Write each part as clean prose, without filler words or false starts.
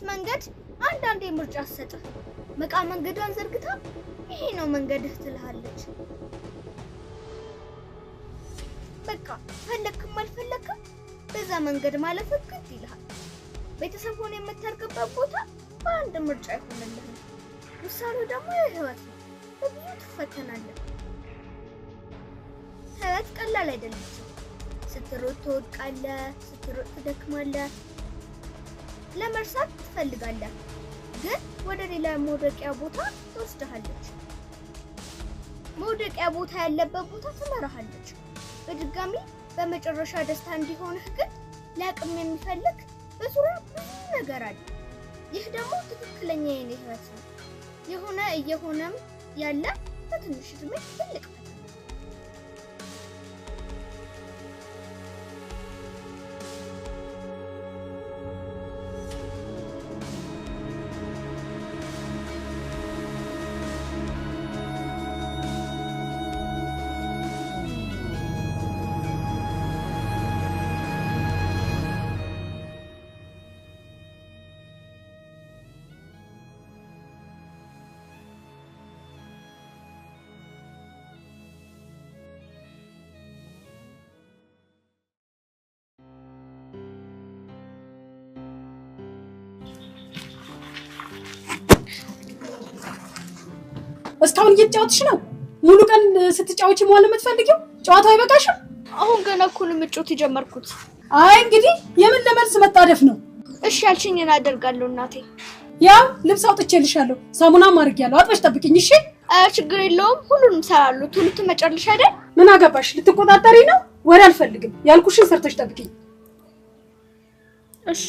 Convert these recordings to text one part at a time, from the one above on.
መንገድ አንዳንዴ ምርጫ አሰጠ መቃ መንገዷን ዘርግታ ይሄ ነው መንገድህ ትልሃለች በቃ ፈለክም አልፈለክም በዛ መንገድ ማለፍ ግድ ይልሃል ቤተሰብ ሆነ የምታርቅበት ቦታ በአንድ ምርጫ ይሆንልህ ውሳኔው ደግሞ የህይወት ነው ብዙ ትፈተናለህ ህይወት ቀላል አይደለም ስትሮጥ ትወድቃለህ ስትሮጥ ትደክማለህ ለመርሳት ትፈልጋለህ ግን ወደ ሌላ መውደቂያ ቦታ ትወስድሃለች መውደቂያ ቦታ ያለበት ቦታ ትመራሃለች በድጋሚ በመጨረሻ ደስታ እንዲሆንህ ግን ለአቅም የሚፈልግ በዙሪያ ብዙ ነገር አለ ይህ ደግሞ ትክክለኛ የኔ ህይወት ነው የሆነ እየሆነም ያለ በትንሽ እድሜ ትልቅ እስካሁን እየተጫወትሽ ነው ሙሉ ቀን ስትጫወቺ መዋል የምትፈልጊው ጨዋታው አይበቃሽም አሁን ገና እኮ ነው መጫወት የጀመርኩት አይ እንግዲህ የምን ለመልስ መጣደፍ ነው እሺ ያልሽኝን አደርጋለሁ እናቴ ያው ልብስ አውጥቼልሻለሁ ሳሙናም አድርጌያለሁ አጥበሽ ጠብቂኝ እሺ ችግር የለውም ሁሉንም ሰራለሁ ቱሉት መጨረሻ አይደል ምን አገባሽ ልትቆጣጣሪ ነው ወሬ አልፈልግም ያልኩሽን ሰርተሽ ጠብቂኝ እሺ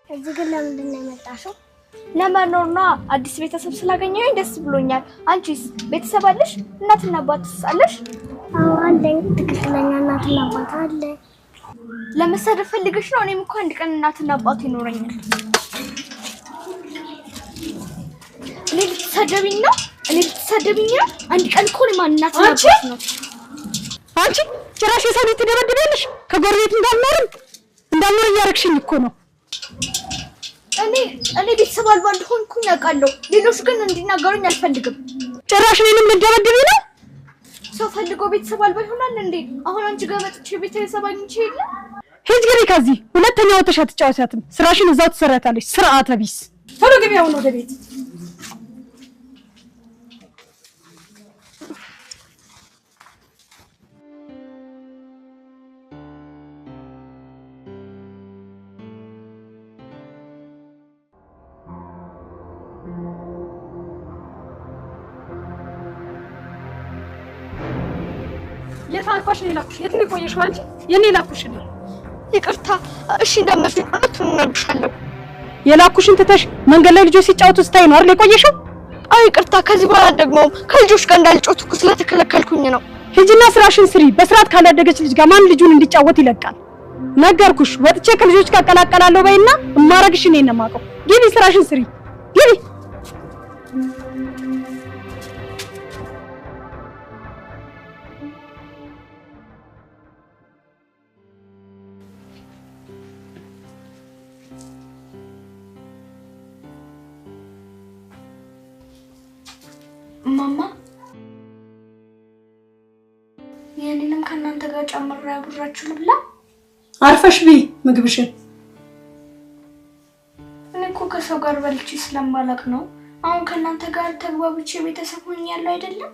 እዚህ ግን ለምንድን ነው የመጣሽው? ለመኖርና አዲስ ቤተሰብ ስላገኘሁኝ ደስ ብሎኛል። አንቺስ ቤተሰብ አለሽ? እናትና አባትስ አለሽ? አዎ አለኝ። ትክክለኛ እናትና አባት አለ። ለመሰደብ ፈልገሽ ነው? እኔም እኮ አንድ ቀን እናትና አባት ይኖረኛል። እኔ ልትሰደብኝ ነው? አንድ ቀን እኮ ማን እናትና አባት ነው? አንቺ ጭራሽ የሰው ልጅ ትደበድበልሽ? ከጎረቤት እንዳልኖር እያረግሽኝ እኮ ነው። እኔ ቤተሰብ አልባ እንደሆንኩኝ አውቃለሁ። ሌሎች ግን እንዲናገሩኝ አልፈልግም። ጭራሽ እኔንም ልትደበድበኝ ነው? ሰው ፈልጎ ቤተሰብ አልባ ይሆናል እንዴ? አሁን አንቺ ጋር መጥቼ ቤተሰብ አግኝቼ የለ? ሂጅ ግቢ ከዚህ። ሁለተኛ ወጥተሽ አትጫወቻትም። ስራሽን እዛው ትሰራታለሽ። ስርዓተ ቢስ። ቶሎ ግቢ አሁን ወደ ቤት። የታልፋሽ ነው ላኩሽ? የት ነው ቆየሽው አንቺ? የኔ ላኩሽ ነው። ይቅርታ እሺ እንደምፍል አቱን ነግሻለሁ። የላኩሽን ትተሽ መንገድ ላይ ልጆች ሲጫወቱ ስታይ ነው አይደል የቆየሽው? አይ ይቅርታ ከዚህ በኋላ ደግሞ ከልጆች ጋር እንዳልጫወቱ ስለተከለከልኩኝ ነው። ሂጂና ስራሽን ስሪ። በስርዓት ካላደገች ልጅ ጋር ማን ልጁን እንዲጫወት ይለቃል? ነገርኩሽ። ወጥቼ ከልጆች ጋር ቀላቀላለሁ በይና እማረግሽ እኔ ነው የማውቀው። ግቢ ስራሽን ስሪ። ግቢ ማማ የኔንም ከናንተ ጋር ጨምራ ያብራችሁ ልብላ። አርፈሽ ቢ ምግብሽን። እኔ እኮ ከሰው ጋር በልቼ ስለማላቅ ነው። አሁን ከናንተ ጋር ተግባብቼ ቤተሰብ ሆኛለሁ አይደለም?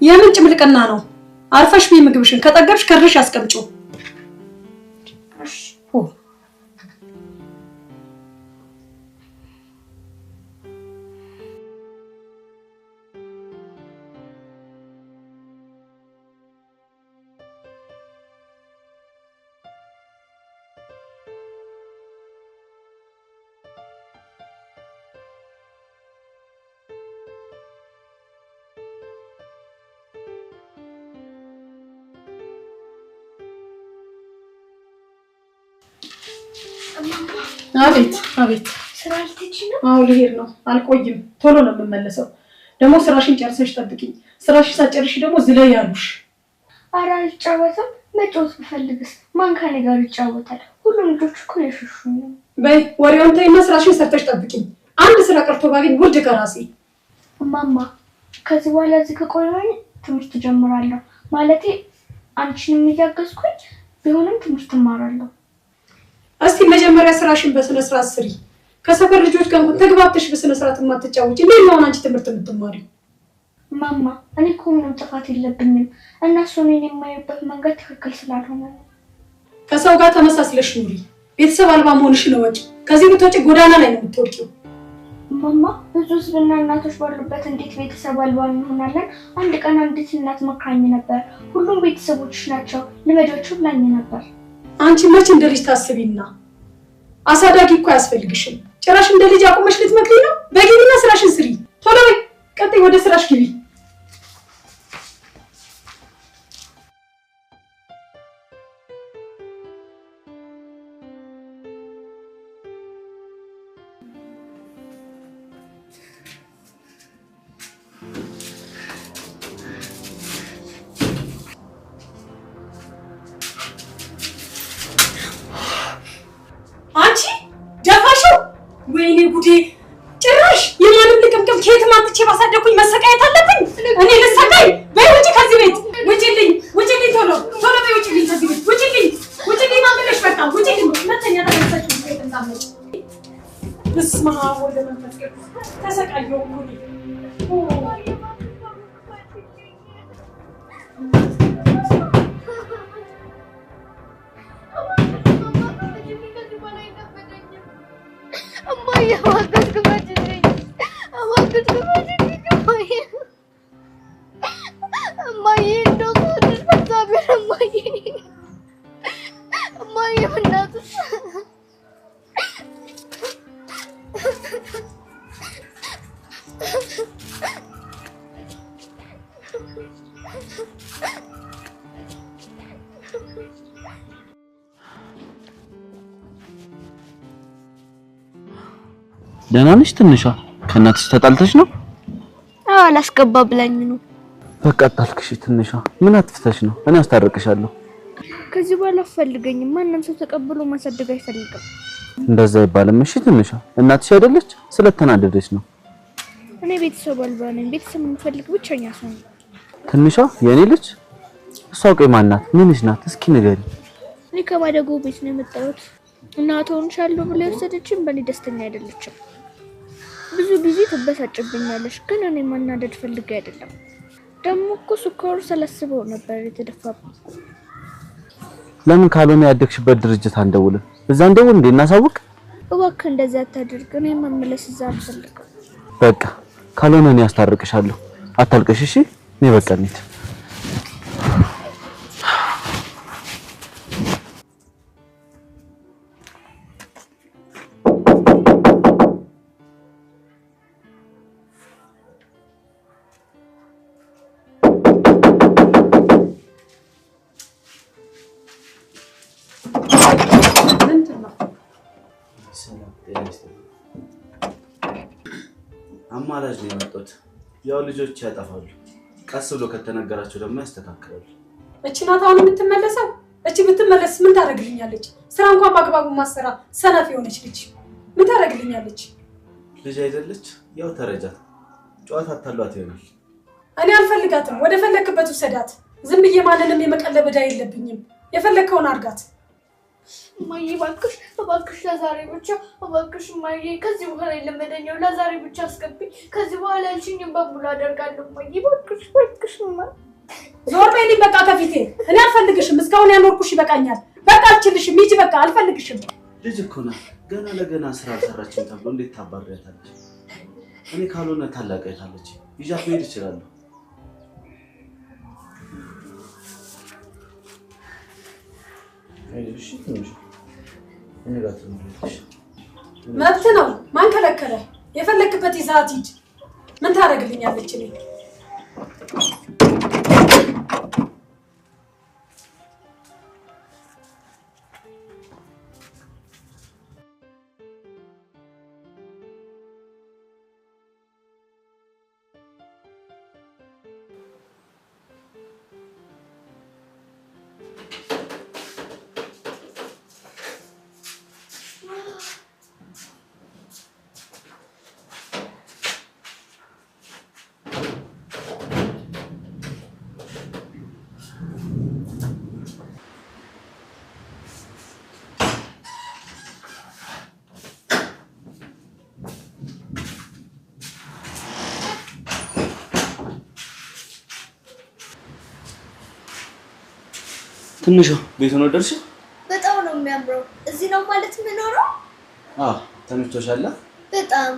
የምን ጭምልቅና ነው? አርፈሽ ቢ ምግብሽን። ከጠገብሽ ከርሽ አስቀምጪው። እሺ አቤት አቤት ስራ ልትሄጂ ነው? አዎ ልሄድ ነው አልቆይም ቶሎ ነው የምመለሰው ደግሞ ስራሽን ጨርሰሽ ጠብቂኝ ስራሽን ሳጨርሽ ደግሞ ዝለይ ያሉሽ ኧረ አልጫወትም መጫወት ብፈልግስ ማን ከኔ ጋር ይጫወታል ሁሉም ልጆች እኮ የሸሹኝ ነው በይ ወሬውን ተይና ስራሽን ሰርተሽ ጠብቂኝ አንድ ስራ ቀርቶ ባገኝ ውድ ከራሴ ማማ ከዚህ በኋላ እዚህ ከቆየሁኝ ትምህርት ጀምራለሁ ማለቴ አንቺንም እያገዝኩኝ ቢሆንም ትምህርት እማራለሁ እስቲ መጀመሪያ ስራሽን በስነ ስርዓት ስሪ ከሰፈር ልጆች ጋር ተግባብተሽ በስነ ስርዓት ማትጫወቺ እንዴት ነው አንቺ ትምህርት የምትማሪው ማማ እኔ እኮ ምንም ጥፋት የለብኝም እነሱ እኔን የማይበት መንገድ ትክክል ስላልሆነ ከሰው ጋር ተመሳስለሽ ኑሪ ቤተሰብ አልባ መሆንሽን እወቂ ከዚህ ብትወጪ ጎዳና ላይ ነው የምትወርቂው ማማ ብዙ ህዝብና እናቶች ባሉበት እንዴት ቤተሰብ አልባ እንሆናለን አንድ ቀን አንዲት እናት መካኝ ነበር ሁሉም ቤተሰቦችሽ ናቸው ልመዶቹ ብላኝ ነበር አንቺ መቼ እንደ ልጅ ታስቢና አሳዳጊ እኮ ያስፈልግሽም ጭራሽ እንደ ልጅ አቁመሽ ልትመክሪ ነው በጊዜና ስራሽን ስሪ ቶሎ በይ ቀጥይ ወደ ስራሽ ግቢ አንቺ ደፋሽው ወይኔ ጉዴ ጭራሽ የማንም ልቅምቅም ከየት ማጥቼ ባሳደኩኝ መሰቃየት አለብኝ እኔ ልሰቃይ በይ ውጪ ከዚህ ቤት ውጪልኝ ቶሎ በይ ውጪልኝ ከዚህ ቤት ውጪልኝ ማምለሽ በቃ ውጪልኝ መተኛ ተመለሰች ቤት እንታመጭ በስመ አብ ወወልድ ወመንፈስ ቅዱስ ተሰቃየሁ ጉዴ ደህና ነሽ ትንሿ ከእናትሽ ተጣልተሽ ነው አላስገባ ብላኝ ነው በቃ ጣልክሽ ትንሿ ምን አጥፍተሽ ነው እኔ አስታርቅሻለሁ ከዚህ በኋላ ፈልገኝም ማንንም ሰው ተቀብሎ ማሳደግ አይፈልግም እንደዛ ይባልም እሺ ትንሿ እናትሽ አይደለች ስለተናደደች ነው እኔ ቤተሰብ አልባ ነኝ ቤተሰብ የምፈልግ ብቸኛ ሰው ነኝ ትንሿ የኔ ልጅ እሷ ቆይ ማናት ምንሽ ናት እስኪ ንገሪ እኔ ከማደጎ ቤት ነው የመጣሁት እናቶን ሻለው ብለ ወሰደችኝ በኔ ደስተኛ አይደለችም ብዙ ጊዜ ተበሳጭብኛለሽ ግን እኔ ማናደድ ፈልጌ አይደለም ደሞ እኮ ስኳሩ ሰለስበው ነበር የተደፋብኝ ለምን ካልሆነ ያደግሽበት ድርጅት አንደውልም እዛ እንደውል እንዴ እናሳውቅ እባክህ እንደዛ አታድርግ እኔ መመለስ እዛ አልፈልግም በቃ ካልሆነ እኔ አስታርቅሻለሁ አታልቅሽ እሺ እኔ በቃ እንሂድ አማላጅ ነው የመጣሁት ያው ልጆች ያጠፋሉ ቀስ ብሎ ከተነገራቸው ደግሞ ያስተካክላሉ እቺ ናት አሁን የምትመለሰው እቺ ብትመለስ ምን ታረግልኛለች ስራ እንኳን በአግባቡ ማሰራ ሰነፍ የሆነች ልጅ ምን ታረግልኛለች ልጅ አይደለች ያው ተረጃት ጨዋታ አታሏት ይሆናል እኔ አልፈልጋትም ወደ ፈለክበት ወሰዳት ዝም ብዬ ማንንም የመቀለብ ዕዳ የለብኝም የፈለከውን አርጋት ማዬ እባክሽ ለዛሬ ብቻ እባክሽ ማዬ ከዚህ በኋላ ለመደኛው ለዛሬ ብቻ አስገብኝ ከዚህ በኋላ ልጅኝም በሙሉ አደርጋለሁ ማዬ እባክሽ ዞር በይልኝ በቃ ከፊቴ እኔ አልፈልግሽም እስካሁን ያኖርኩሽ ይበቃኛል በቃ አልችልሽም ሂጂ በቃ አልፈልግሽም ልጅ እኮ ናት ገና ለገና ስራ ሰራችን ተብሎ እንዴት ታባሪያታለች እኔ ካልሆነ ታላቀይታለች ይዣት መሄድ እችላለሁ አይሽ ትንሽ እኔ ጋር ትንሽ መብት ነው ማን ከለከለ የፈለክበት ይዛት ሂድ ምን ታረግልኛለች እኔ ትንሽ ቤቱን ወደድሽ? በጣም ነው የሚያምረው። እዚህ ነው ማለት የምኖረው? ተመችቶሻል? በጣም።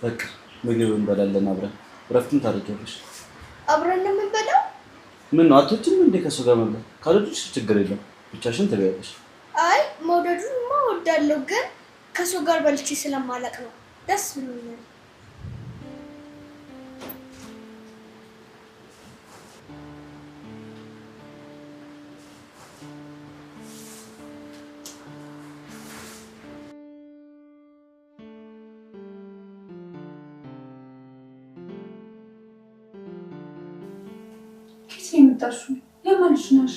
በቃ ምግብ እንበላለን አብረን። እረፍትም ታደርጊያለሽ። አብረን ነው የምንበላው? ምን ነው አትወጪም እንዴ ከእሱ ጋር መብላት? ካልወደድሽ ችግር የለም ብቻሽን ትበያለሽ። አይ መውደዱንማ እወዳለሁ፣ ግን ከእሱ ጋር በልቼ ስለማላቅ ነው። ደስ ብሎኛል። የምታሹ የማንሽ ነሽ?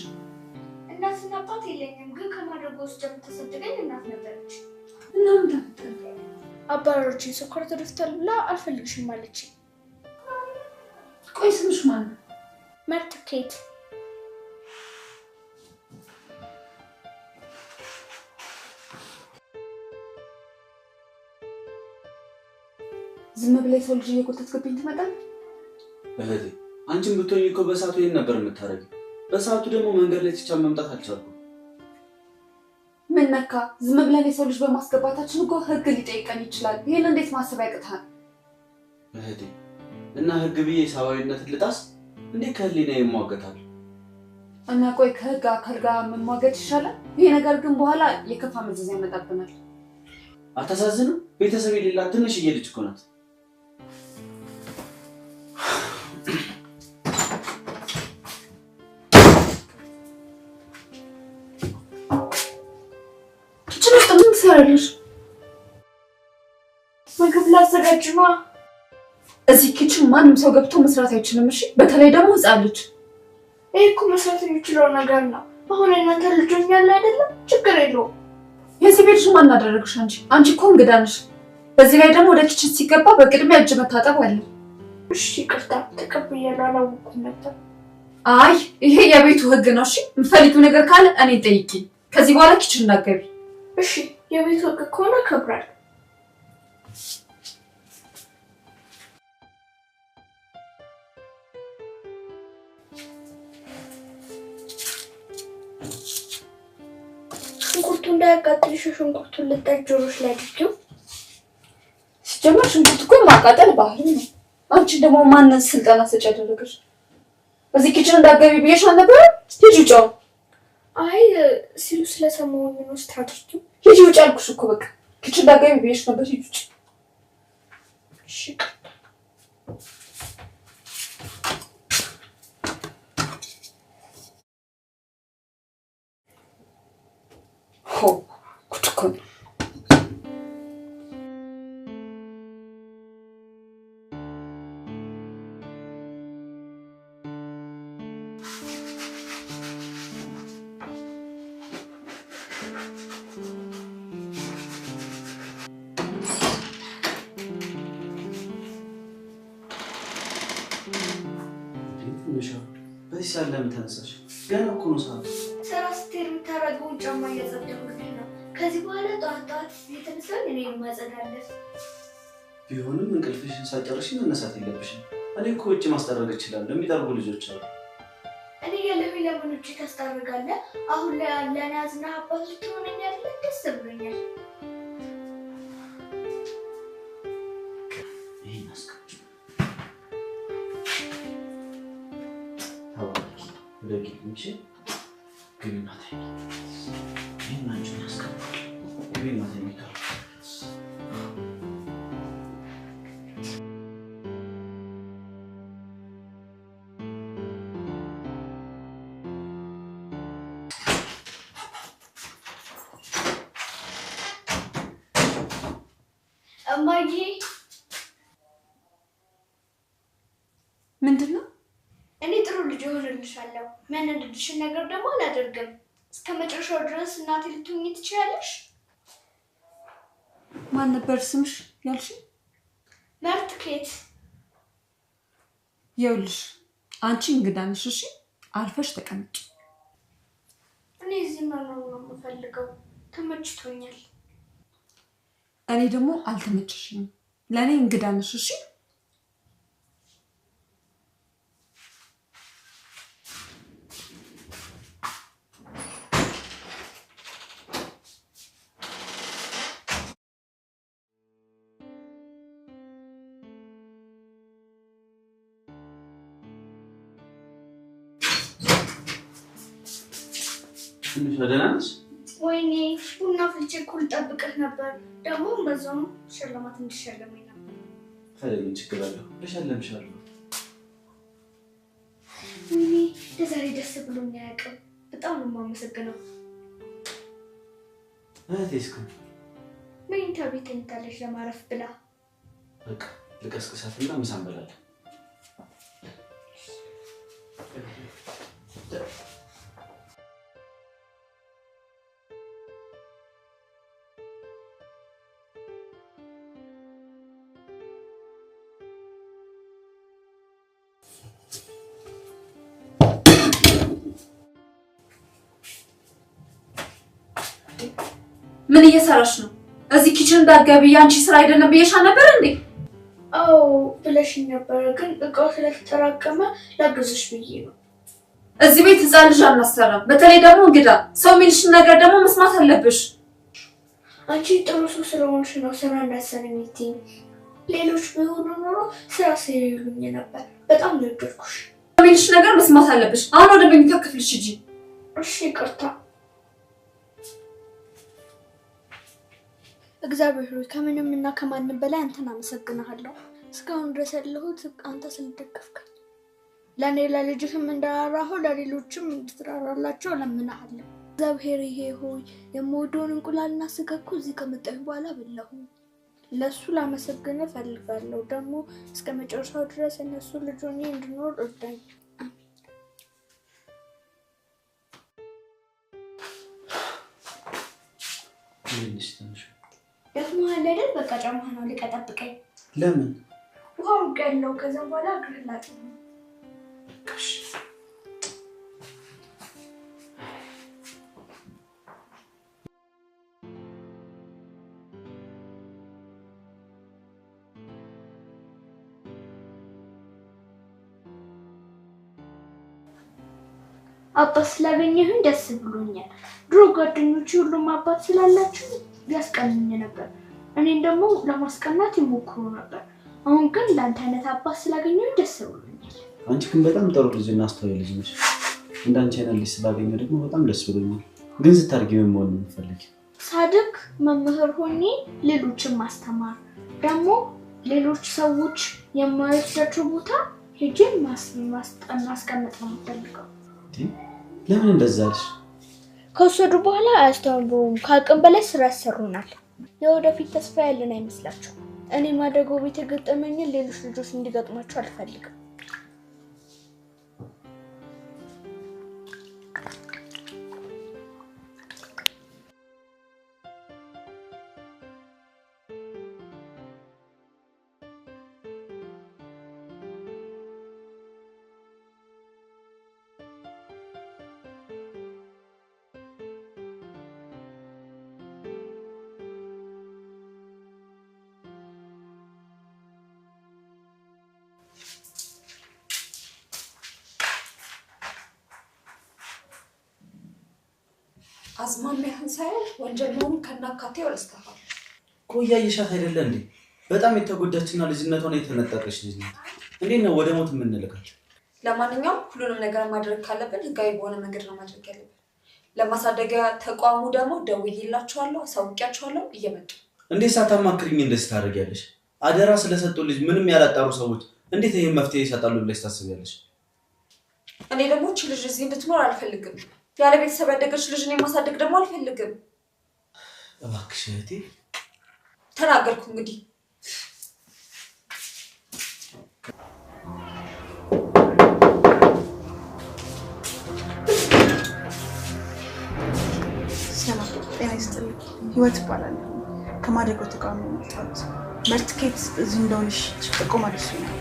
እናትና አባት የለኝም፣ ግን ከማድረግ ውስጥ የምታሳድገኝ እናት ነበረች። እና ምን ተፈጠረ? አባሮችን ስኳር ተደፍቷል ብላ አልፈልግሽም አለች። ቆይ ስምሽ ማን ነው? መርት ኬት። ዝም ብለሽ ሰው ልጅ እየጎተትክብኝ ትመጣለህ? እህቴ አንቺም ብትሆኚ እኮ በሰዓቱ ይሄን ነበር የምታረጊው። በሰዓቱ ደግሞ መንገድ ላይ ትቻል መምጣት አልቻልኩም። ምን ነካ? ዝም ብለን የሰው ልጅ በማስገባታችን እኮ ህግ ሊጠይቀን ይችላል። ይሄን እንዴት ማሰብ ያቅታል? እህቴ እና ህግ ብዬ ሰብአዊነትን ልጣስ እንዴት ከህሊና ይሟገታል? እና ቆይ ከህግ አካል ጋር መሟገት ይሻላል? ይሄ ነገር ግን በኋላ የከፋ መዘዝ ያመጣብናል። አታሳዝንም? ቤተሰብ የሌላት ትንሽዬ ልጅ እኮ ናት። ትሰራለሽ? ምግብ ላዘጋጅ ነው። እዚህ ኪችን ማንም ሰው ገብቶ መስራት አይችልም። እሺ፣ በተለይ ደግሞ ህፃን ልጅ። ይሄ እኮ መስራት የሚችለው ነገር ነው። አሁን እናንተ ልጆች ያለ አይደለም፣ ችግር የለውም። የዚህ ቤት ማን አደረግሽ? አንቺ እኮ እንግዳ ነሽ። በዚህ ላይ ደግሞ ወደ ኪችን ሲገባ በቅድሚያ እጅ መታጠብ አለ። እሺ፣ ይቅርታ ተቀብያለሁ፣ አላወኩም ነበር። አይ ይሄ የቤቱ ህግ ነው። እሺ፣ የምትፈልጊው ነገር ካለ እኔ ጠይቂ። ከዚህ በኋላ ኪችን እንዳትገቢ። እሺ፣ የቤቱ ህግ ከሆነ ከብራል። ሽንኩርቱ እንዳያቃጥልሽ ሽንኩርቱን ልጠጅ ጆሮሽ ላይ አድርጊው። ሲጀመር ሽንኩርት እኮ ማቃጠል ባህሪ ነው። አንቺ ደግሞ ማንን ስልጠና ሰጪ ያደረገሽ? እዚህ ኪችን እንዳትገቢ ብዬሽ አልነበረ? ሂጂ ውጪ። አይ ሲሉ ስለሰማሁኝ ነው። ስትራቴጂ ሂጂ ውጪ አልኩሽ እኮ በቃ ኪችን እንዳትገቢ ብዬሽ ነበር። ሂጂ ውጪ። እሺ ጉድ እኮ ነው። በዚህ ሰዓት ለምን ተነሳሽ? ገና እኮ ነው ሰዓቱ። ስራ ስትሄድ የምታደርገውን ጫማ እያጸዳሁልህ ነው። ከዚህ በኋላ ጠዋት ጠዋት የተነሳን እኔ ማጸዳለህ። ቢሆንም እንቅልፍሽን ሳጨርሽ መነሳት የለብሽም። እኔ እኮ ውጭ ማስጠረግ እችላለሁ። የሚጠርጉ ልጆች አሉ። እኔ ያለሁኝ ለምን ውጭ ታስጠርጋለህ? አሁን ላይ ለእኔ አዝነህ አባቶች ትሆነኛለህ። ደስ ብሎኛል። ለጊዜ ግቢና ተኝ። ይሄን አንቺን ያስቀምጣል። ግቢና ተኝ ይላል። እማዬ ምንድን ነው? እኔ ጥሩ ልጅ ሆነልሻለሁ። የሚያናድድሽን ነገር ደግሞ አላደርግም። እስከ መጨረሻው ድረስ እናቴ ልትሆኚ ትችያለሽ። ማን ነበር ስምሽ ያልሽ? መርት ኬት። ይኸውልሽ አንቺ እንግዳ ነሽ። እሺ አልፈሽ ተቀመጭ። እኔ እዚህ መኖር ነው የምፈልገው። ተመችቶኛል። እኔ ደግሞ አልተመቸሽኝም። ለእኔ እንግዳ ነሽ። እሺ ትንሽ ደህና ነሽ? ወይኔ ቡና ፍልቼ እኮ ልጠብቅህ ነበር። ደግሞ በዛውም ሽልማት እንድትሸለመኝ ነበር። ታዲያ ምን ችግር አለው? እሸልምሻለሁ። ወይኔ ለዛሬ ደስ ብሎኝ አያውቅም። በጣም ነው የማመሰግነው። እህቴስ ግን መኝታ ቤት ተኝታለች ለማረፍ ብላ። በቃ ልቀስቅሳትና ምሳ እንበላለን። ምን እየሰራሽ ነው? እዚህ ኪችን እንዳትገቢ ያንቺ ስራ አይደለም ብዬሽ ነበር እንዴ? አዎ ብለሽኝ ነበር፣ ግን እቃው ስለተጠራቀመ ላግዝሽ ብዬ ነው። እዚህ ቤት ህፃን ልጅ አናሰራም። በተለይ ደግሞ እንግዳ ሰው የሚልሽን ነገር ደግሞ መስማት አለብሽ። አንቺ ጥሩ ሰው ስለሆንሽ ነው ስራ እንዳሰሪ የምትይኝ። ሌሎች ቢሆኑ ኖሮ ስራ ሲሉኝ ነበር። በጣም ነው የወደድኩሽ። የሚልሽ ነገር መስማት አለብሽ። አሁን ወደ መኝታ ክፍልሽ ሂጂ። እሺ ይቅርታ። እግዚአብሔር ሆይ ከምንም እና ከማንም በላይ አንተን አመሰግናለሁ። እስካሁን ድረስ ያለሁት አንተ ስለደገፍከኝ፣ ለኔ ለልጅህም እንዳራራሁ ለሌሎችም እንድትራራላቸው ለምንሃለሁ። እግዚአብሔር ሆይ የምወደውን እንቁላልና ስጋ እኮ እዚህ ከመጣሁ በኋላ በላሁ። ለሱ ላመሰግንህ እፈልጋለሁ። ደግሞ እስከ መጨረሻው ድረስ እነሱ ልጅ ሆኜ እንድኖር እርዳኝ። ደግሞ አይደል በቃ ጫማ ነው ልቀጠብቀኝ። ለምን? ውሃው ቀለው ከዛ በኋላ አግርላጥ ነው። አባት ስላገኘህ ደስ ብሎኛል። ድሮ ጓደኞቼ ሁሉም አባት ስላላችሁ ያስቀኑኝ ነበር። እኔን ደግሞ ለማስቀናት ይሞክሩ ነበር። አሁን ግን ለአንተ አይነት አባት ስላገኘሁ ደስ ብሎኛል። አንቺ ግን በጣም ጥሩ ልጅ እና አስተዋይ ልጅ ነሽ። እንዳንቺ አይነት ልጅ ስላገኘሁ ደግሞ በጣም ደስ ብሎኛል። ግን ስታድጊ ምን መሆን ነው የምትፈልጊው? ሳድግ መምህር ሆኜ ሌሎችን ማስተማር፣ ደግሞ ሌሎች ሰዎች የማይወስዳቸው ቦታ ሄጄ ማስቀመጥ ነው የምፈልገው። ለምን እንደዛ አልሽ? ከወሰዱ በኋላ አያስተምሩም። ከአቅም በላይ ስራ ያሰሩናል። የወደፊት ተስፋ ያለን አይመስላችሁም? እኔ ማደጎ ቤት የገጠመኝን ሌሎች ልጆች እንዲገጥማቸው አልፈልግም። አዝማሚያህን ሳይሆን ወንጀል መሆኑን ከናካቴው አልስተካከል። ቆያ እየሻት አይደለ እንዴ? በጣም የተጎዳችና ልጅነቷን የተነጠቀች ልጅ ናት። እንዴት ነው ወደ ሞት የምንልካት? ለማንኛውም ሁሉንም ነገር ማድረግ ካለብን ህጋዊ በሆነ መንገድ ነው ማድረግ ያለብን። ለማሳደጊያ ተቋሙ ደግሞ ደውዬላችኋለሁ፣ አሳውቂያችኋለሁ እየመጡ። እንዴት ሳታማክሪኝ እንደዚህ ታደርጊያለሽ? አደራ ስለሰጡ ልጅ ምንም ያላጣሩ ሰዎች እንዴት ይሄን መፍትሄ ይሰጣሉ ብለሽ ታስቢያለሽ? እኔ ደግሞ እቺ ልጅ እዚህ እንድትኖር አልፈልግም። ያለ ቤተሰብ ያደገች ልጅ እኔ ማሳደግ ደግሞ አልፈልግም። እባክሽ እህቴ። ተናገርኩ እንግዲህ። ሰላም ጤና ይስጥልኝ። ህይወት ይባላል። ከማደጎ ተቋም ነው የመጣሁት። መልት ኬት እዚህ እንደሆነሽ ጥቆማ ደርሶኛል።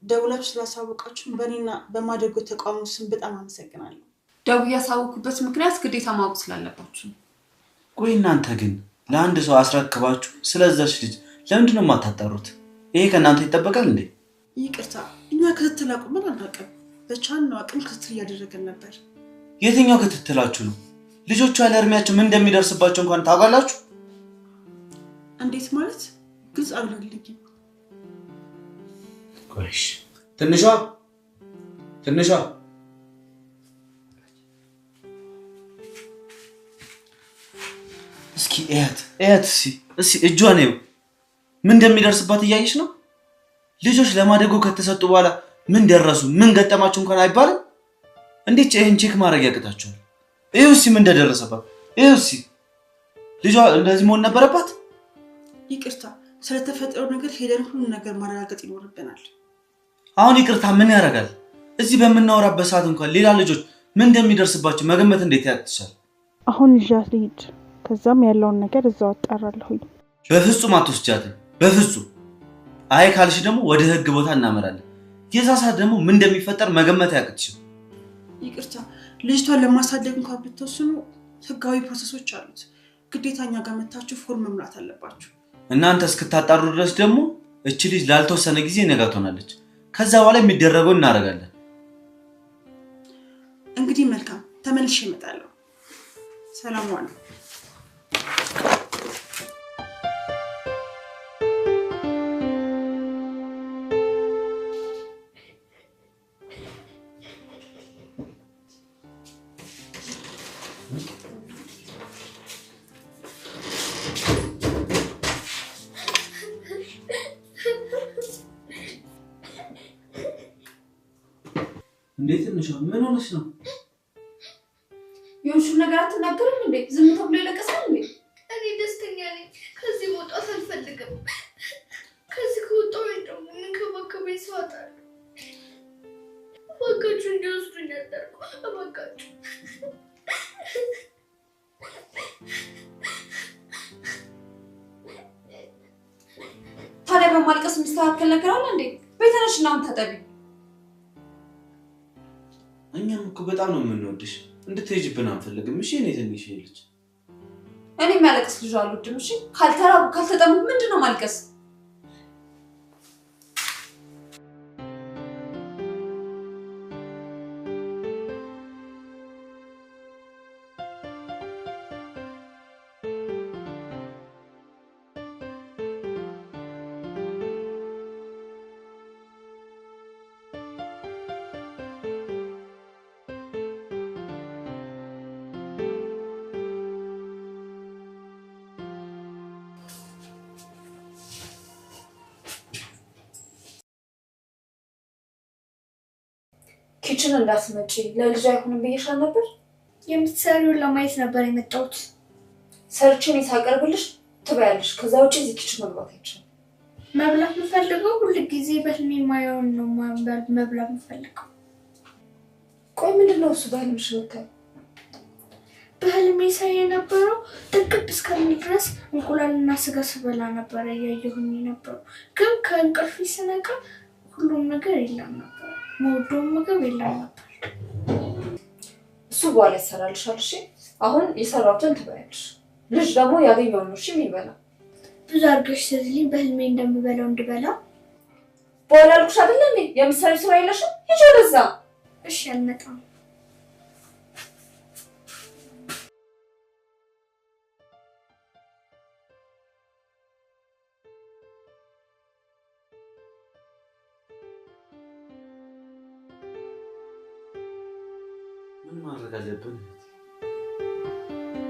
ደውላችሁ ስላሳወቃችሁ በእኔና በማደጎ ተቋሙ ስም በጣም አመሰግናለሁ። ደውዬ ያሳወኩበት ምክንያት ግዴታ ማወቅ ስላለባችሁ። ቆይ እናንተ ግን ለአንድ ሰው አስረክባችሁ ስለዛች ልጅ ለምንድን ነው የማታጣሩት? ይሄ ከእናንተ ይጠበቃል እንዴ? ይቅርታ እኛ ክትትል አቁመን አናውቅም። በቻልነው አቅም ክትትል እያደረገን ነበር። የትኛው ክትትላችሁ ነው? ልጆቹ ያለ እድሜያቸው ምን እንደሚደርስባቸው እንኳን ታውቃላችሁ? እንዴት ማለት? ግልጽ አልሆነልኝም። ቆይሽ ትንሿ እስኪ እያት እስኪ እጇን ነው ምን እንደሚደርስባት እያየሽ ነው? ልጆች ለማደጎ ከተሰጡ በኋላ ምን ደረሱ ምን ገጠማቸው እንኳን አይባልም። እንዴት ይሄን ቼክ ማድረግ ያቅታችኋል? ይኸው እስኪ ምን እንደደረሰባት ይኸው እስኪ ልጇ እንደዚህ መሆን ነበረባት? ይቅርታ ስለተፈጠረው ነገር ሄደን ሁሉ ነገር ማረጋገጥ ይኖርብናል። አሁን ይቅርታ ምን ያደርጋል? እዚህ በመናወራበት ሰዓት እንኳን ሌላ ልጆች ምን እንደሚደርስባቸው መገመት እንዴት ያቅትሻል? አሁን ይዣት ልሂድ፣ ከዛም ያለውን ነገር እዛው አጣራለሁኝ። በፍጹም አትወስጃትም፣ በፍጹም። አይ ካልሽ ደግሞ ወደ ህግ ቦታ እናመራለን። የዛ ሰዓት ደግሞ ምን እንደሚፈጠር መገመት ያቅትሽ። ይቅርታ ልጅቷን ለማሳደግ እንኳን ብትወስኑ ህጋዊ ፕሮሰሶች አሉት። ግዴታኛ ጋር መታችሁ ፎርም መምላት አለባችሁ። እናንተ እስክታጣሩ ድረስ ደግሞ እቺ ልጅ ላልተወሰነ ጊዜ ነገ ትሆናለች። ከዛ በኋላ የሚደረገው እናደርጋለን። እንግዲህ መልካም ተመልሼ እመጣለሁ። ሰላም ዋሉ። እንዴት ነሽ? ምን ሆነሽ ነው? የውሹ ነገር አትናገርም እንዴ? ዝም ተብሎ ይለቀሳል እንዴ? እኔ ደስተኛ ነኝ። ከዚህ መውጣት አልፈልግም። ከዚህ ከወጣሁ ደግሞ የሚንከባከበኝ ሰው አጣለሁ። እባካችሁ እንዲወስዱኝ አደርጉ። እባካችሁ ታዲያ በማልቀስ የሚስተካከል ነገር አለ እንዴ? ቤተነሽና አሁን ታጠቢ። እኛም እኮ በጣም ነው የምንወድሽ። እንድትሄጂብን አንፈልግም። እሺ እኔ ትንሽ ልጅ እኔ የሚያለቅስ ልጅ አልወድም። እሺ ካልተራቡ ካልተጠሙ ምንድነው ማልቀስ? ኪችን እንዳትመጪ ለልጅ አይሆንም ብዬሻል ነበር። የምትሰሪውን ለማየት ነበር የመጣሁት። ሰርችን ሳቀርብልሽ ትበያለሽ። ከዛ ውጪ እዚህ ኪችን መግባት አይቻልም። መብላት የምፈልገው ሁሉ ጊዜ በህልሜ ማየውን ነው መብላት የምፈልገው። ቆይ ምንድነው እሱ በህልምሽ ወጣ? በህልሜ ሳይ የነበረው ጥቅብ እስከሚል ድረስ እንቁላልና ስጋ ስበላ ነበር ያየሁኝ ነበር። ግን ከእንቅልፌ ስነቃ ሁሉም ነገር የለም ነበር። መውደው ምግብ የለም ነበር። እሱ በኋላ ይሰራልሻል። እሺ አሁን የሰራሁትን ትበያለሽ። ልጅ ደግሞ ያገኘው ነው እሺ የሚበላ። ብዙ አድርገሽ ስለዚህ በህልሜ እንደምበላው እንድበላ በኋላ አልኩሽ አይደል እንዴ? የምትሰሪ ስራ የለሽም? ሂጂ ወደዛ። እሺ አልመጣም። ምን ማድረግ አለብን?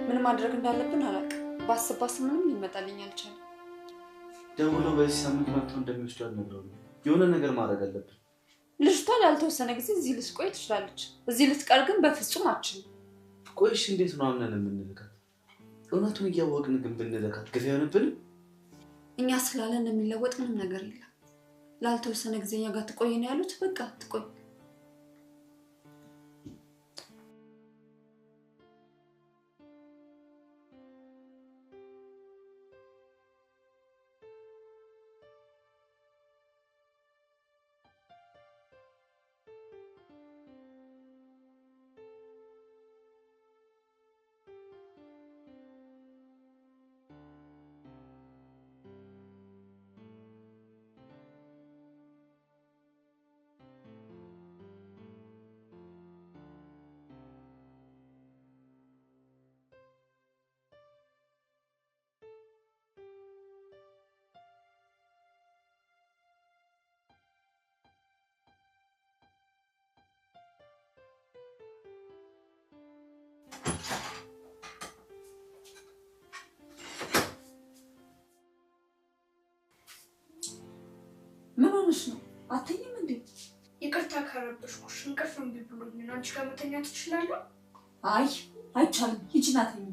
ምን ማድረግ እንዳለብን አላውቅም። ባስባስ ምንም ሊመጣልኝ አልቻለም። ደውሎ በዚህ ሳምንት መጥቶ እንደሚወስዱ አልነግረውም። የሆነ ነገር ማድረግ አለብን። ልጅቷ ላልተወሰነ ጊዜ እዚህ ልትቆይ ትችላለች። እዚህ ልትቀር ግን በፍጹም አትችልም። ቆይሽ እንዴት ነው አምነን የምንልካት? እውነቱን እያወቅን ግን ብንልካት ግፍ አይሆንብንም? እኛ ስላለን የሚለወጥ ምንም ነገር የለም። ላልተወሰነ ጊዜ እኛ ጋር ትቆይ ነው ያሉት። በቃ ትቆይ። ሆነሽ ነው? አትተኝም እንዴ? ይቅርታ ካረበሽኩሽ እንቅልፍ እምቢ ብሎኝ ነው። አንቺ ጋር መተኛት ትችላለህ? አይ አይቻልም። ሂጂና ተኝ።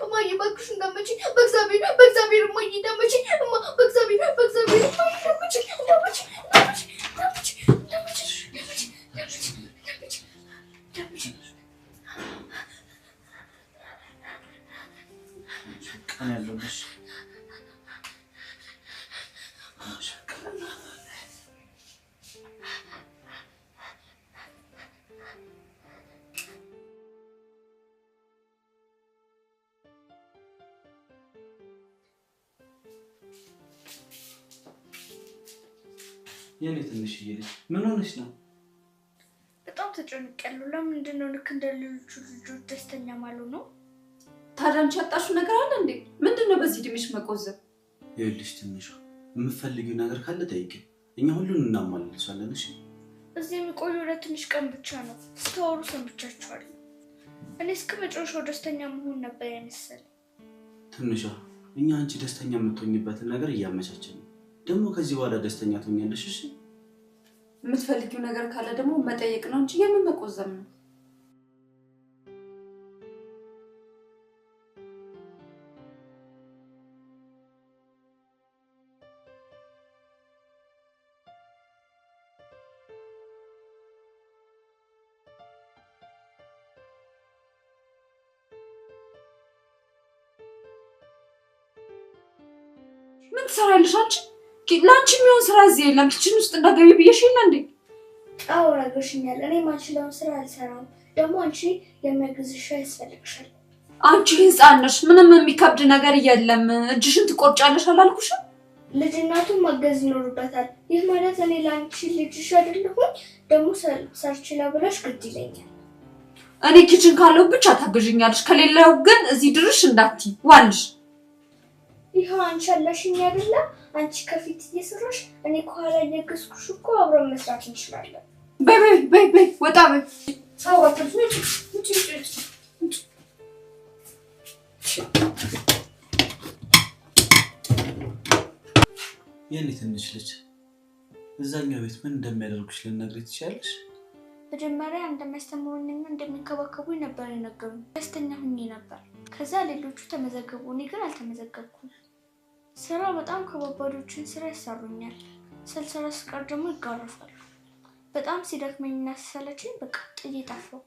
እማዬ እባክሽ እንዳትመጪ በእግዚአብሔር እማዬ እንዳትመጪ በእግዚአብሔር እንዳትመጪ ቀን ያለውሽ የኔ ትንሽዬ ልጅ ምን ሆነሽ ነው? በጣም ተጨንቄያለሁ። ለምንድን ነው ልክ እንደ ሌሎቹ ልጆች ደስተኛ ማለት ነው? ታዲያ አንቺ ያጣሽው ነገር አለ እንዴ? ምንድነው በዚህ ድምሽ መቆዘብ? ይኸውልሽ ትንሹ የምትፈልጊው ነገር ካለ ጠይቂኝ፣ እኛ ሁሉን እናሟላልሻለን። እሺ እዚህ የሚቆየው ለትንሽ ቀን ብቻ ነው። ስታወሩ ሰምቻችኋለሁ። እኔ እስከ መጨረሻው ደስተኛ መሆን ነበር ያመሰለኝ። ትንሿ እኛ አንቺ ደስተኛ የምትሆኝበትን ነገር እያመቻችን ነው። ደግሞ ከዚህ በኋላ ደስተኛ ትሆኛለሽ። እሺ የምትፈልጊው ነገር ካለ ደግሞ መጠየቅ ነው እንጂ የምን መቆዘብ ነው? ምን ትሰራለሽ አንቺ? ላንቺ የሚሆን ስራ እዚህ የለም። ኪችን ውስጥ እንዳገቢ ብዬሽ የለ እንዴ? አዎ ረግሽኛል። እኔ ማንችለውን ስራ አልሰራም። ደግሞ አንቺ የሚያግዝሽ ያስፈልግሻል። አንቺ ህፃን ነሽ። ምንም የሚከብድ ነገር የለም። እጅሽን ትቆርጫለሽ አላልኩሽም? ልጅናቱን ማገዝ ይኖርበታል። ይህ ማለት እኔ ለአንቺ ልጅሽ አይደለሁኝ። ደግሞ ሰርችላ ብለሽ ግድ ይለኛል። እኔ ኪችን ካለው ብቻ ታግዥኛለሽ፣ ከሌለው ግን እዚህ ድርሽ እንዳትይ ዋልሽ። ይኸው አንቺ አለሽኝ አይደለ? አንቺ ከፊት እየሰራሽ እኔ ከኋላ እየገዝኩሽ እኮ አብረን መስራት እንችላለን። በይ ወጣ በይ። ሳዋጥሽ ነጭ የኔ ትንሽ ልጅ እዛኛው ቤት ምን እንደሚያደርጉሽ ልነግርሽ ትችያለሽ? መጀመሪያ እንደሚያስተምሩኝና እንደሚንከባከቡኝ ነበር የነገሩኝ። ደስተኛ ሁኜ ነበር። ከዛ ሌሎቹ ተመዘገቡ፣ እኔ ግን አልተመዘገብኩም። ስራ በጣም ከባባዶችን ስራ ያሰሩኛል። ስልሰራ ስቀር ደግሞ ይጋረፋሉ። በጣም ሲደክመኝና ሲሰለችኝ በቃ ጥዬ ጠፋሁ።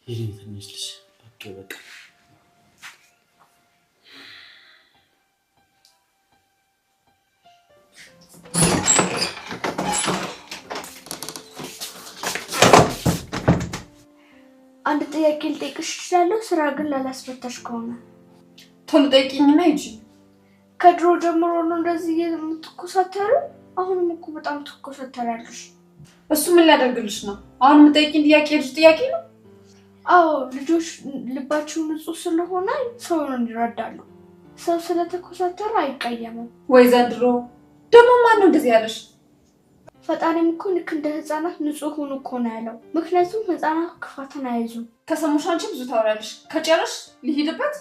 የኔ ትንሽ ልጅ በቃ አንድ ጥያቄ ልጠይቅሽ እችላለሁ? ስራ ግን ላላስፈታሽ ከሆነ ቶሎ ጠይቂኝና ሂጂ። ከድሮ ጀምሮ ነው እንደዚህ የምትኮሳተሩ? አሁንም እኮ በጣም ትኮሳተራለሽ። እሱ ምን ሊያደርግልሽ ነው? አሁን የምጠይቂኝ ጥያቄ ልጅ ጥያቄ ነው? አዎ ልጆች ልባቸው ንጹህ ስለሆነ ሰውን ይረዳሉ። ሰው ስለተኮሳተረ አይቀየምም። ወይ ዘንድሮ ደግሞ ማን ነው እንደዚህ ያለሽ? ፈጣሪም እኮ ልክ እንደ ህፃናት ንጹህ ሁኑ እኮ ነው ያለው። ምክንያቱም ህፃናት ክፋትን አይዙም። ከሰሙሽ አንቺ ብዙ ታወራለሽ። ከጨረሽ ልሂድበት።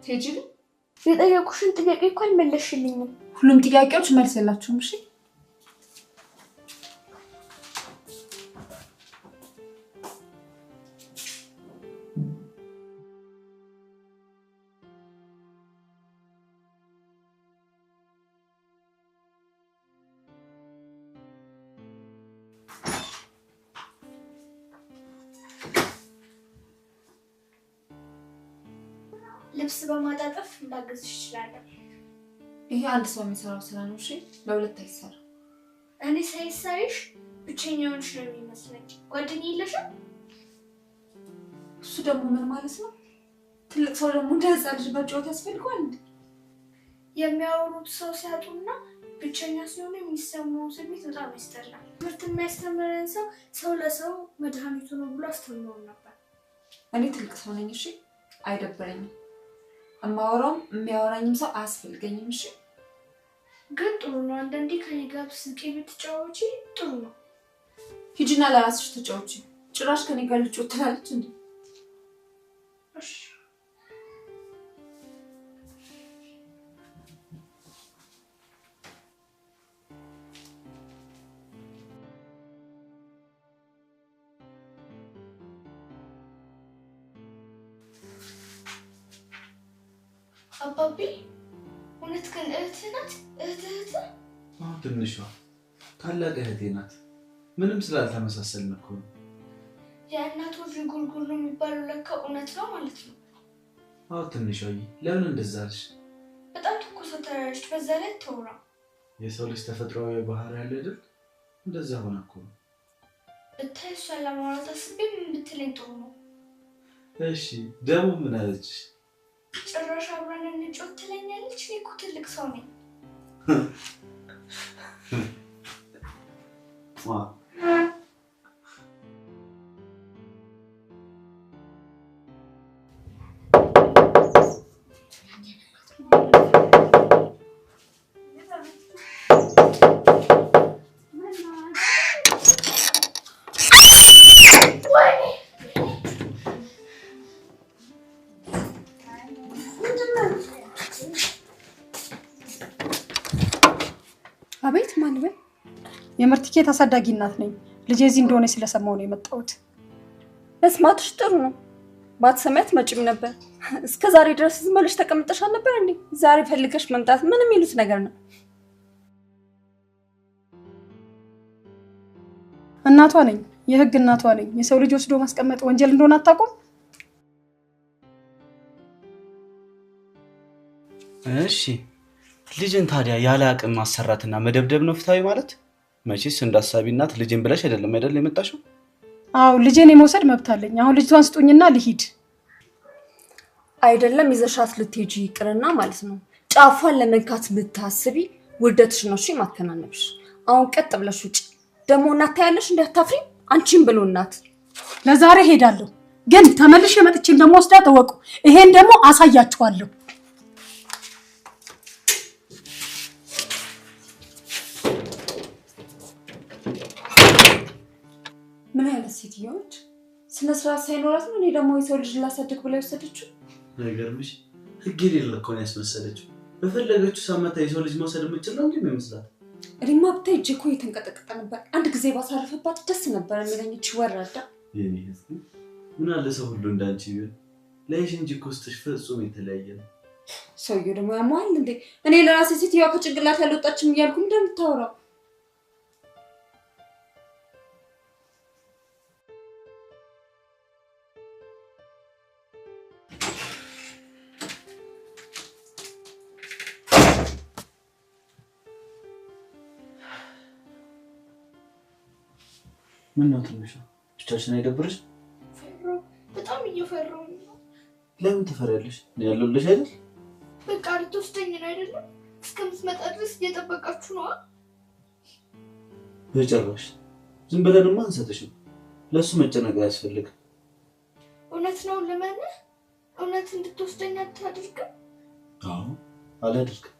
ትሄጂልኝ? የጠየቁሽን ጥያቄ እኮ አልመለስሽልኝም። ሁሉም ጥያቄዎች መልስ የላቸውም። እሺ ልብስ በማጣጠፍ እንዳገዝሽ እችላለሁ። ይሄ አንድ ሰው የሚሰራው ስራ ነው። እሺ ለሁለት አይሰራ። እኔ ሳይሽ ብቸኛውን ነው የሚመስለኝ። ጓደኛ የለሽም? እሱ ደግሞ ምን ማለት ነው? ትልቅ ሰው ደግሞ እንደ ህፃን ልጅ መጫወት ያስፈልገዋል እንዴ? የሚያወሩት ሰው ሲያጡና ብቸኛ ሲሆኑ የሚሰማው ስሜት በጣም ያስጠላል። ትምህርት የሚያስተምረን ሰው ለሰው መድኃኒቱ ነው ብሎ አስተምሮን ነበር። እኔ ትልቅ ሰው ነኝ። እሺ አይደብረኝም። እማወራውም የሚያወራኝም ሰው አያስፈልገኝም። እሺ ግን ጥሩ ነው። አንዳንዴ ከኔ ጋር ስቄ ብትጫወቺ ጥሩ ነው። ሂጂና ለራስሽ ተጫወቺ። ጭራሽ ከኔ ጋር ልጮት ትላለች እንዴ? እሺ አባቢ እውነት ግን እህትህ ናት? እህትህ? አዎ ትንሿ ታላቅ እህቴ ናት። ምንም ስላልተመሳሰልን እኮ ነው። የእናቶች ጉልጉል ነው የሚባለው ለካ እውነት ነው ማለት ነው። አዎ ትንሿዬ ለምን እንደዛ አልሽ? በጣም ትኮሳተራለች፣ በዛ ላይ ተውራ። የሰው ልጅ ተፈጥሯዊ ባህሪ ያለ አይደል? እንደዛ ሆነ እኮ ነው። ብታይ እሷን ለማውራት አስቤ ምን ብትለኝ ጥሩ ነው? እሺ ደግሞ ምን አለች? ጭራሽ አብረን እንጫወት ትለኛለች። እኔ እኮ ትልቅ ሰው ነኝ። አቤት ማን ነው? የምርትኬት አሳዳጊ እናት ነኝ። ልጄ እዚህ እንደሆነ ስለሰማው ነው የመጣሁት። መስማትሽ ጥሩ ነው። ባትሰማት መጪም ነበር። እስከ ዛሬ ድረስ ዝም ብለሽ ተቀምጠሻል ነበር እንዴ? ዛሬ ፈልገሽ መምጣት ምን የሚሉት ነገር ነው? እናቷ ነኝ፣ የህግ እናቷ ነኝ። የሰው ልጅ ወስዶ ማስቀመጥ ወንጀል እንደሆነ አታውቁም? እሺ ልጅን ታዲያ ያለ አቅም ማሰራትና መደብደብ ነው ፍትሃዊ ማለት? መቼስ እንዳሳቢ እናት ልጅን ብለሽ አይደለም የመጣሽው? አዎ ልጄን የመውሰድ መብት አለኝ። አሁን ልጅቷን ስጡኝና ልሂድ። አይደለም ይዘሻት ልትሄጂ ይቅርና ማለት ነው ጫፏን ለመንካት ብታስቢ ውርደትሽ ነው እሺ ማከናነብሽ። አሁን ቀጥ ብለሽ ውጪ። ደግሞ እናት ታያለሽ እንዳታፍሪ። አንቺን ብሎ እናት ለዛሬ ሄዳለሁ፣ ግን ተመልሼ መጥቼ እንደምወስዳት እወቁ። ይሄን ደግሞ አሳያችኋለሁ። ምን አይነት ሴትዮች ስነ ስርዓት ሳይኖራት ነው እኔ ደግሞ የሰው ልጅ ላሳድግ ብላ የወሰደችው? ነገርምሽ ህግ የሌለ እኮ ነው ያስመሰለችው። በፈለገችው ሳመታ የሰው ልጅ መውሰድ የምችል ነው እንዴ የሚመስላት? እኔማ ብታይ እጄ እኮ የተንቀጠቀጠ ነበር። አንድ ጊዜ ባሳረፈባት ደስ ነበር የሚለኝ እቺ ወራዳ። የኔ ህዝብ ምን አለ ሰው ሁሉ እንዳንቺ ቢሆን። ላይሽ እንጂ እኮ ውስጥሽ ፍጹም የተለያየ ነው። ሰውዬው ደግሞ ያማል እንዴ? እኔ ለራሴ ሴትዮዋ ከጭንቅላት ያልወጣችም እያልኩ እንደምታወራው ምን ነው ትንሽ ብቻሽን አይደብርሽ? በጣም እየፈራሁ ነው። ለምን ትፈሪያለሽ? ነው ያለልሽ አይደል? በቃ ልትወስደኝ ነው አይደለም? እስከምትመጣ ድረስ እየጠበቃችሁ ነው? በጭራሽ ዝም ብለንማ አንሰጥሽም። ለሱ መጨነቅ አያስፈልግም። እውነት ነው ለማንህ እውነት እንድትወስደኝ አታድርግም? አዎ አላድርግም።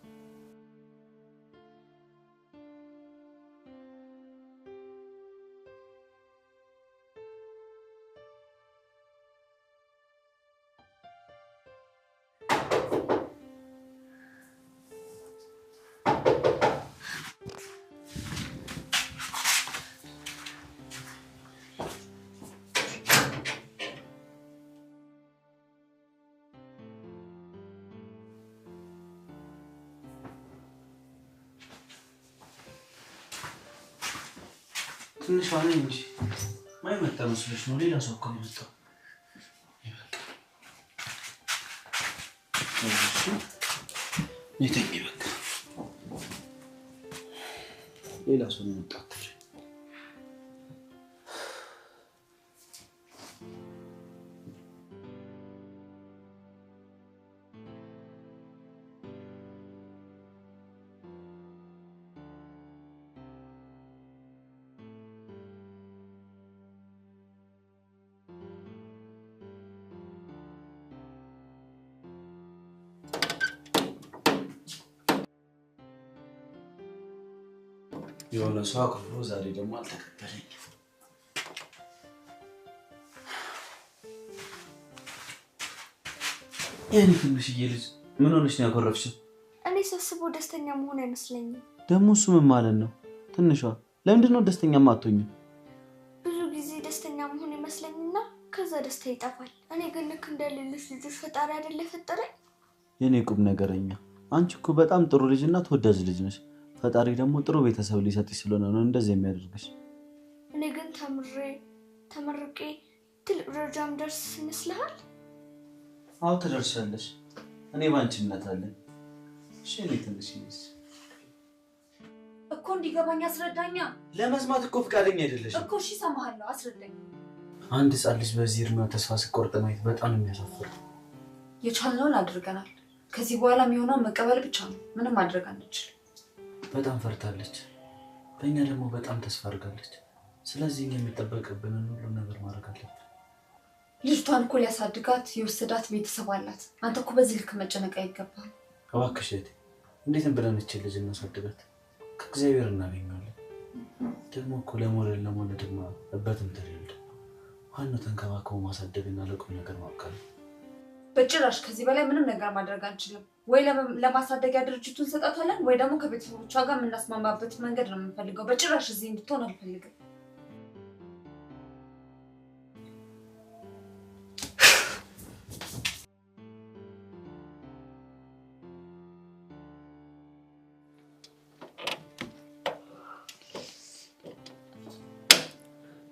ትንሽ ዋና እንጂ ማይ መጣ መስሎሽ ነው? ሌላ ሰው እኮ ነው የመጣው። እሺ ይተኝ በቃ ሌላ ሰው ነው የመጣው። የሆነ ሰው አክብሮ ዛሬ ደግሞ አልተከተለኝም። የኔ ትንሽዬ ልጅ ምን ሆነሽ ነው ያኮረፍሽው? እኔ ሳስበው ደስተኛ መሆን አይመስለኝም። ደግሞ እሱ ምን ማለት ነው? ትንሿ ለምንድን ነው ደስተኛ ማትሆኚው? ብዙ ጊዜ ደስተኛ መሆን ይመስለኝና ከዛ ደስታ ይጠፋል። እኔ ግን ልክ እንደ ሌሎች ልጆች ፈጣሪ አይደለ ፈጠረኝ? የኔ ቁም ነገረኛ፣ አንቺ እኮ በጣም ጥሩ ልጅና ተወዳጅ ልጅ ነሽ። ፈጣሪ ደግሞ ጥሩ ቤተሰብ ሊሰጥሽ ስለሆነ ነው እንደዚህ የሚያደርግሽ። እኔ ግን ተመርቄ ትልቅ ደረጃም ደርስ ይመስልሃል? አዎ ትደርሻለሽ። እኔ ባንቺ እምነት አለኝ። እሺ እኔ ትንሽ እኮ እንዲገባኝ አስረዳኛ። ለመስማት እኮ ፍቃደኛ አይደለሽ እኮ። እሺ ሰማሃለሁ፣ አስረዳኝ። አንድ ሕፃን ልጅ በዚህ እድሜው ተስፋ ሲቆርጥ ማየት በጣም የሚያሳፍር። የቻልነውን አድርገናል። ከዚህ በኋላ የሚሆነውን መቀበል ብቻ ነው። ምንም ማድረግ አንችልም። በጣም ፈርታለች፣ በእኛ ደግሞ በጣም ተስፋ አድርጋለች። ስለዚህ እኛ የሚጠበቅብንን ሁሉ ነገር ማድረግ አለብን። ልጅቷን እኮ ሊያሳድጋት የወሰዳት ቤተሰብ አላት። አንተ እኮ በዚህ ልክ መጨነቅ አይገባም። እባክሽ እህቴ፣ እንዴት ብለን እቺ ልጅ እናሳድጋት? ከእግዚአብሔር እናገኛለን። ደግሞ እኮ ለመውለድማ እበትም ተልልድ ዋናው ተንከባክቦ ማሳደግና ለቁም ነገር ማብቃት። በጭራሽ ከዚህ በላይ ምንም ነገር ማድረግ አንችልም። ወይ ለማሳደጊያ ድርጅቱን ሰጣታለን ወይ ደግሞ ከቤተሰቦቿ ጋር የምናስማማበት መንገድ ነው የምንፈልገው። በጭራሽ እዚህ እንድትሆን አልፈልግም።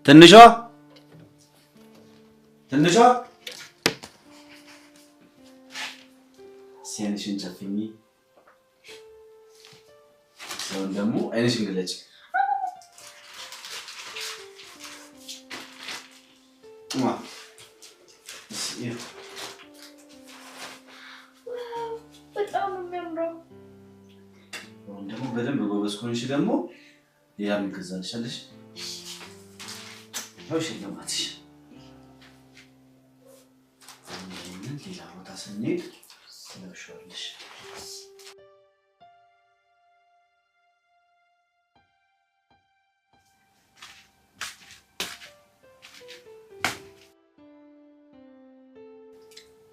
ትንሿ ሲያንሽን ጨፍኝ፣ ሰውን ደግሞ አይንሽን ግለጭ። በጣም የሚያምረው ደግሞ በደንብ ጎበዝ ከሆንሽ ደግሞ ያን ገዛልሻለሽ። ያው ሽልማትሽ ሌላ ቦታ ስንሄድ ስለብሻለሽ።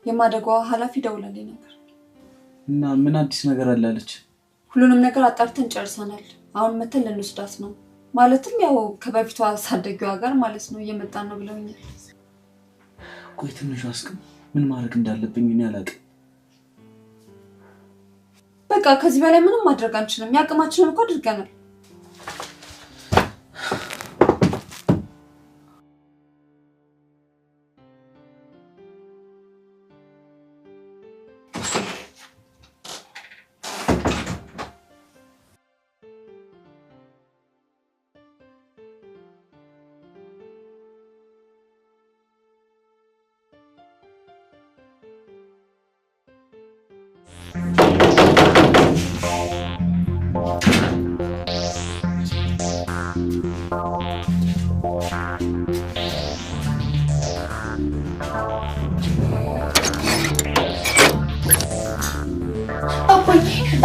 የማደጓ ኃላፊ ደውላልኝ ነበር እና ምን አዲስ ነገር አለ አለች? ሁሉንም ነገር አጣርተን ጨርሰናል። አሁን መተን ልንወስዳት ነው። ማለትም ያው ከበፊቷ አሳደጊዋ ጋር ማለት ነው እየመጣን ነው ብለውኛል። ቆይ ትንሿ አስቀም ምን ማድረግ እንዳለብኝ እኔ አላውቅም። በቃ ከዚህ በላይ ምንም ማድረግ አንችልም። ያቅማችንን እኮ አድርገናል።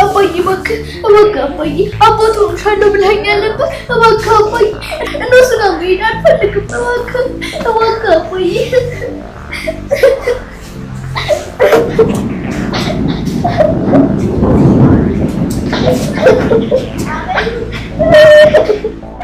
አባዬ እባክህ አባዬ አባቱ ሆንሻለሁ ብለኸኛል ነበር። እባክህ አባዬ እነሱ ጋር መሄድ አልፈልግም። እባክህ አባዬ